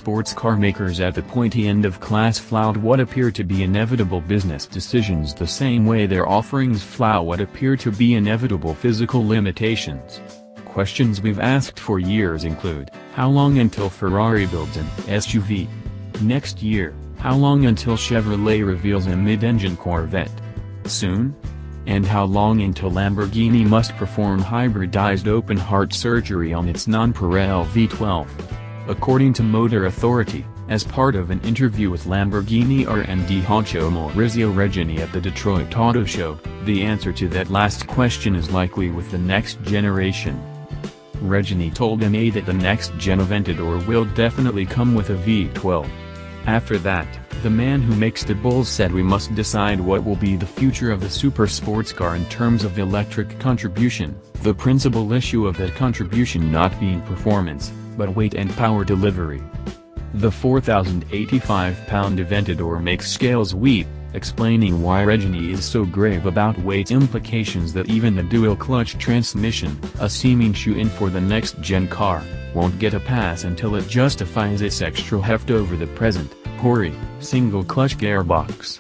sports car makers at the pointy end of class flout what appear to be inevitable business decisions the same way their offerings flout what appear to be inevitable physical limitations. Questions we've asked for years include, how long until Ferrari builds an SUV? Next year, how long until Chevrolet reveals a mid-engine Corvette? Soon? And how long until Lamborghini must perform hybridized open-heart surgery on its non-Pirelli V12? According to Motor Authority, as part of an interview with Lamborghini R&D honcho Maurizio Reggiani at the Detroit Auto Show, the answer to that last question is likely with the next generation. Reggiani told MA that the next-gen Aventador will definitely come with a V12. After that, the man who makes the bulls said we must decide what will be the future of the super sports car in terms of electric contribution, the principal issue of that contribution not being performance, but weight and power delivery. The 4,085-pound Aventador makes scales weep, explaining why Reggiani is so grave about weight's implications that even the dual-clutch transmission, a seeming shoe-in for the next-gen car, won't get a pass until it justifies its extra heft over the present, hoary, single-clutch gearbox.